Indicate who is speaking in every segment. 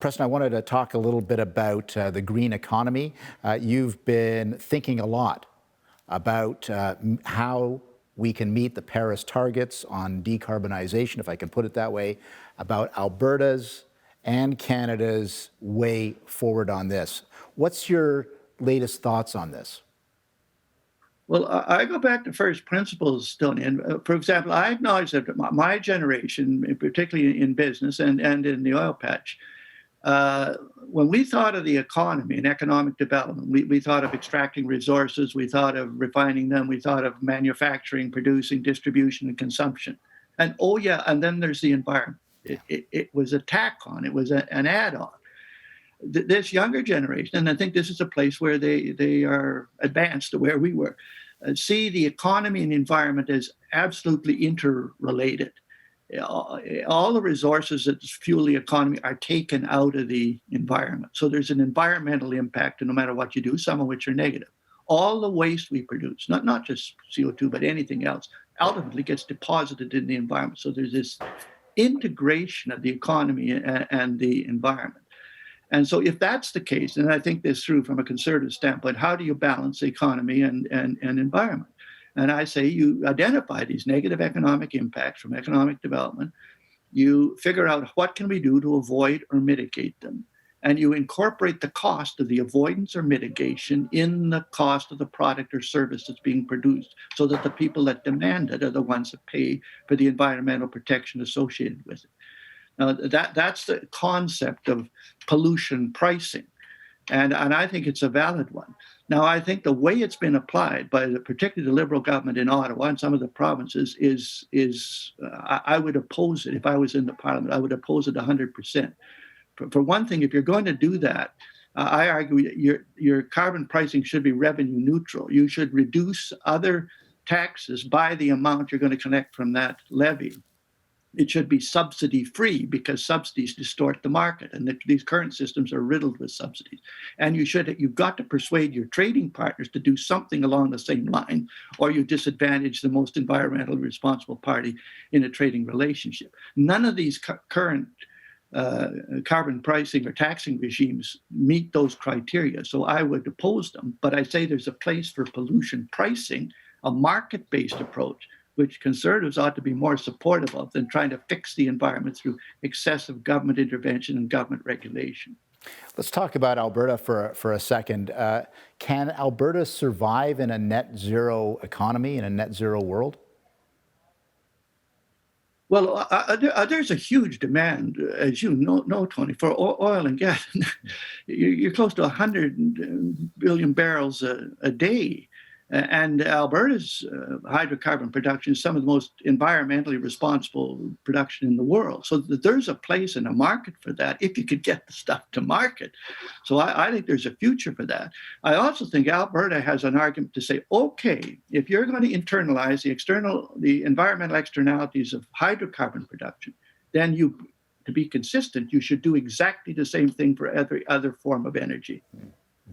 Speaker 1: Preston, I wanted to talk a little bit about the green economy. You've been thinking a lot about how we can meet the Paris targets on decarbonization, if I can put it that way, about Alberta's and Canada's way forward on this. What's your latest thoughts on this?
Speaker 2: Well, I go back to first principles, Tony. And for example, I acknowledge that my generation, particularly in business and in the oil patch, when we thought of the economy and economic development, we thought of extracting resources, we thought of refining them, we thought of manufacturing, producing, distribution, and consumption. And oh, yeah, and then there's the environment.
Speaker 1: Yeah.
Speaker 2: It was a tack on, it was an add on. This younger generation, and I think this is a place where they are advanced to where we were, see the economy and environment as absolutely interrelated. All the resources that fuel the economy are taken out of the environment. So there's an environmental impact, no matter what you do, some of which are negative. All the waste we produce, not just CO2, but anything else, ultimately gets deposited in the environment. So there's this integration of the economy and the environment. And so if that's the case, and I think this through from a conservative standpoint, how do you balance economy and environment? And I say you identify these negative economic impacts from economic development. You figure out what can we do to avoid or mitigate them. And you incorporate the cost of the avoidance or mitigation in the cost of the product or service that's being produced so that the people that demand it are the ones that pay for the environmental protection associated with it. Now, that's the concept of pollution pricing. And I think it's a valid one. Now, I think the way it's been applied by particularly the Liberal government in Ottawa and some of the provinces is I would oppose it. If I was in the Parliament, I would oppose it 100%. For one thing, if you're going to do that, I argue your carbon pricing should be revenue neutral. You should reduce other taxes by the amount you're going to collect from that levy. It should be subsidy free because subsidies distort the market, and these current systems are riddled with subsidies. And you've got to persuade your trading partners to do something along the same line, or you disadvantage the most environmentally responsible party in a trading relationship. None of these current carbon pricing or taxing regimes meet those criteria, so I would oppose them. But I say there's a place for pollution pricing, a market-based approach, which conservatives ought to be more supportive of than trying to fix the environment through excessive government intervention and government regulation.
Speaker 1: Let's talk about Alberta for a second. Can Alberta survive in a net zero economy, in a net zero world?
Speaker 2: Well, there's a huge demand, as you know, Tony, for oil and gas. You're close to 100 billion barrels a day. And Alberta's hydrocarbon production is some of the most environmentally responsible production in the world. So there's a place and a market for that if you could get the stuff to market. So I think there's a future for that. I also think Alberta has an argument to say, okay, if you're going to internalize the environmental externalities of hydrocarbon production, then to be consistent, you should do exactly the same thing for every other form of energy.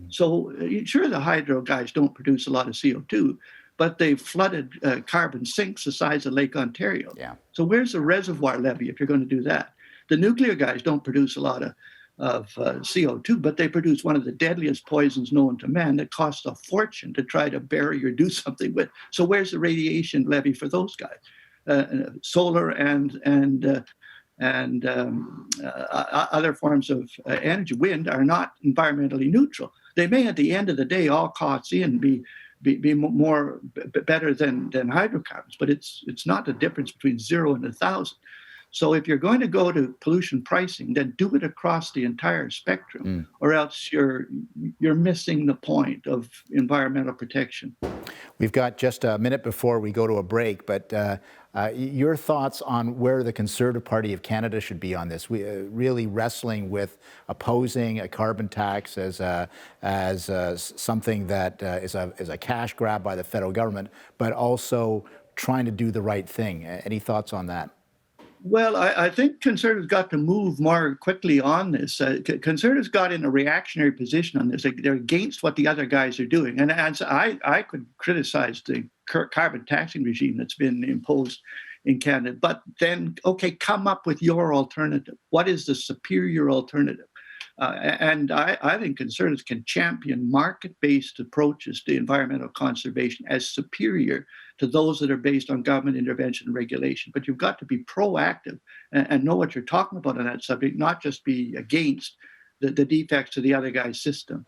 Speaker 2: So sure, the hydro guys don't produce a lot of CO2, but they've flooded carbon sinks the size of Lake Ontario.
Speaker 1: Yeah.
Speaker 2: So where's the reservoir levy if you're going to do that? The nuclear guys don't produce a lot of CO2, but they produce one of the deadliest poisons known to man that costs a fortune to try to bury or do something with. So where's the radiation levy for those guys? Solar and other forms of energy, wind, are not environmentally neutral. They may, at the end of the day, all costs in be better than hydrocarbons, but it's not the difference between 0 and 1,000. So if you're going to go to pollution pricing, then do it across the entire spectrum, or else you're missing the point of environmental protection.
Speaker 1: We've got just a minute before we go to a break, but your thoughts on where the Conservative Party of Canada should be on this? We really wrestling with opposing a carbon tax as something that is a cash grab by the federal government, but also trying to do the right thing. Any thoughts on that?
Speaker 2: Well, I think Conservatives got to move more quickly on this. Conservatives got in a reactionary position on this. They're against what the other guys are doing. And I could criticize the carbon taxing regime that's been imposed in Canada. But then, okay, come up with your alternative. What is the superior alternative? And I think conservatives can champion market-based approaches to environmental conservation as superior to those that are based on government intervention and regulation. But you've got to be proactive and know what you're talking about on that subject, not just be against the defects of the other guy's system.